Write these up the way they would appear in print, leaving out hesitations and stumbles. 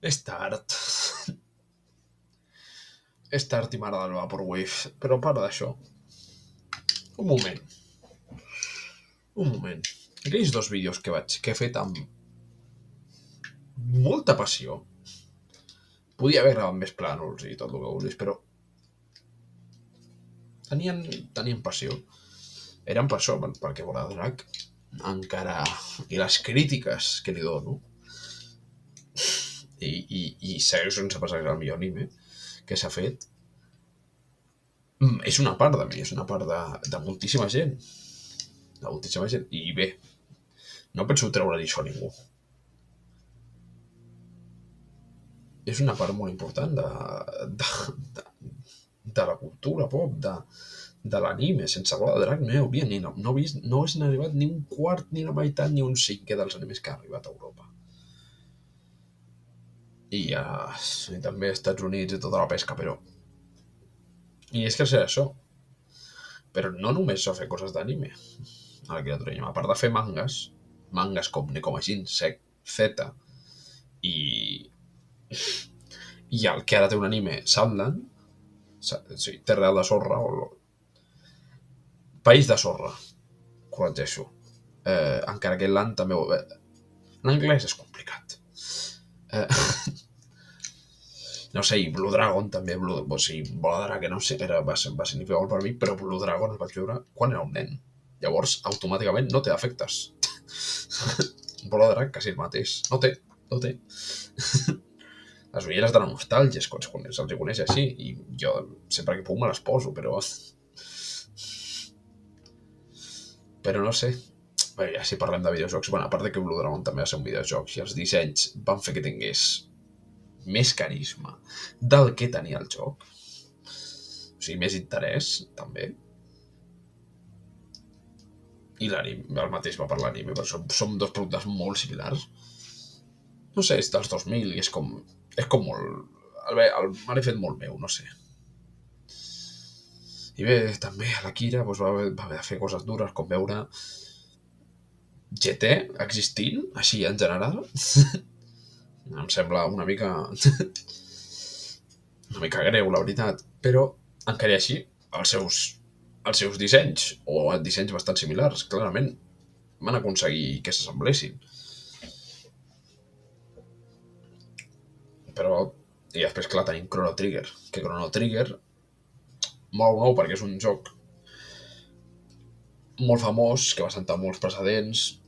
És tard. És tard i m'agrada el Vaporwave, però a part d'això, un moment, un moment. Aquells dos vídeos que he fet amb molta passió, podia haver gravat més plànols i tot el que vulguis, però tenien passió. Eren per això, perquè Drac encara... I les crítiques que li dono, i segueix sense passar el millor anime que s'ha fet, és una part de mi, és una part de moltíssima gent. De moltíssima gent. I bé, no penso treure-li això a ningú. És una part molt important de la cultura pop, de l'anime. Sense Bola de Drac no hi hauria no haguessin arribat ni un quart, ni la meitat, ni un cinquè dels animes que han arribat a Europa. I també als Estats Units i tota la pesca, però... I és que és això. Però no només s'ha fet coses d'anime. A part de fer mangas com Nekomajin, Z, i el que ara té un anime, Sadland, sí, Terra de Sorra, o País de Sorra, corregeixo. Encara que l'an també... L'anglès és complicat. No sé, i Blue Dragon també, o sigui, Bola Drac, no sé, va significar molt per mi, però Blue Dragon el vaig veure quan era un nen. Llavors, automàticament no té efectes. Bola Drac, quasi el mateix. No té. Les ulleres de la nostàlgia, se'ls coneix així, i jo sempre que puc me les poso, però no sé. Bé, ja si parlem de videojocs, a part de que Blue Dragon també va ser un videojoc, i els dissenys van fer que tingués més carisma del que tenia el joc, o sigui, més interès, també. I l'anime, el mateix va per l'anime, però som dos productes molt similars. No sé, és dels 2000 i és com molt... Me l'he fet molt meu, no sé. I bé, també l'Akira va haver de fer coses dures, com veure GT existint, així en general. Em sembla una mica greu, la veritat, però encara així els seus dissenys, o dissenys bastant similars, clarament van aconseguir que s'assemblessin. Però, i després, clar, tenim Chrono Trigger, que Chrono Trigger molt nou perquè és un joc molt famós, que va sentar molts precedents,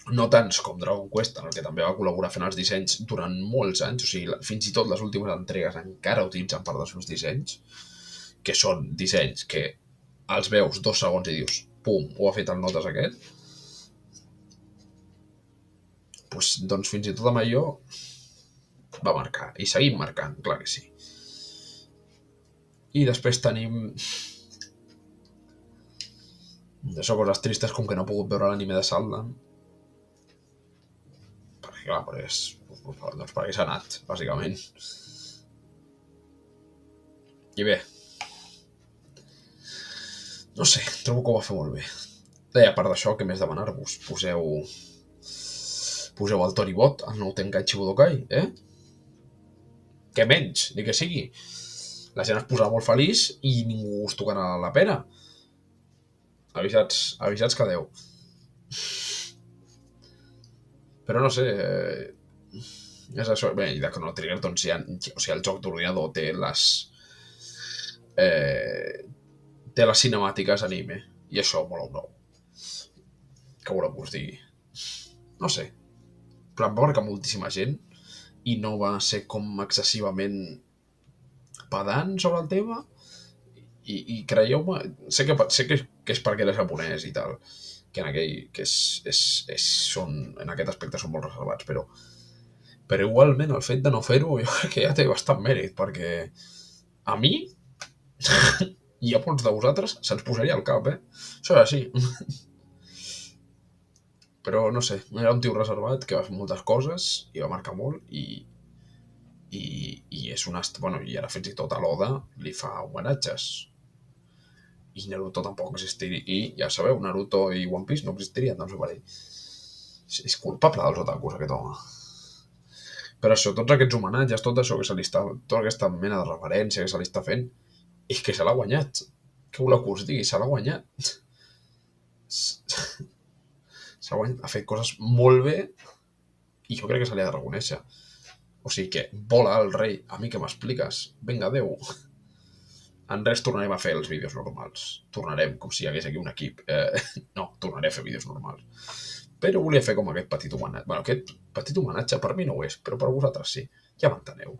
no tants com Dragon Quest, en el que també va col·laborar fent els dissenys durant molts anys, o sigui, fins i tot les últimes entregues encara utilitzen part dels seus dissenys, que són dissenys que els veus 2 segons i dius, pum, ho ha fet el notes aquest. Doncs fins i tot amb allò va marcar, i seguim marcant, clar que sí. I després tenim això, coses tristes com que no he pogut veure l'anime de Sadland, perquè clar, doncs perquè s'ha anat, bàsicament. I bé, no sé, trobo que ho va fer molt bé. I a part d'això, què més demanar-vos? Poseu el Toribot, el nou Tenkaichi Budokai, Què menys, ni que sigui. La gent es posarà molt feliç i ningú us tocarà la pena. Avisats que Déu. Però no sé... és això. Bé, i de Chrono Trigger, doncs o sigui, el joc d'ordinador té les cinemàtiques anime. I això mola un nou. Què voleu que us digui? No sé. Però va marcar moltíssima gent i no va ser com excessivament pedant sobre el tema. I creieu-me, sé que és perquè era japonès i tal, que són, en aquest aspecte són molt reservats, però igualment el fet de no fer-ho jo crec que ja té bastant mèrit, perquè a mi i a molts de vosaltres se'ns posaria al cap, Això és així. Però no sé, era un tio reservat que va fer moltes coses i va marcar molt i és un bueno, i ara fins i tot a l'Oda li fa homenatges. I Naruto tampoc existiria. I ja sabeu, Naruto i One Piece no existirien, doncs per ell. És culpable dels otakus, aquest home. Però això, tots aquests homenatges, tot això que se li està, tota aquesta mena de referència que se li està fent, és que se l'ha guanyat. Què voleu que us digui? Se l'ha guanyat. Ha fet coses molt bé i jo crec que se li ha de reconèixer. O sigui que vola el rei, a mi què m'expliques? Vinga, adeu. En res tornarem a fer els vídeos normals. Tornarem com si hi hagués aquí un equip. No, tornaré a fer vídeos normals. Però volia fer com aquest petit homenatge. Bueno, aquest petit homenatge per mi no ho és, però per vosaltres sí. Ja m'enteneu.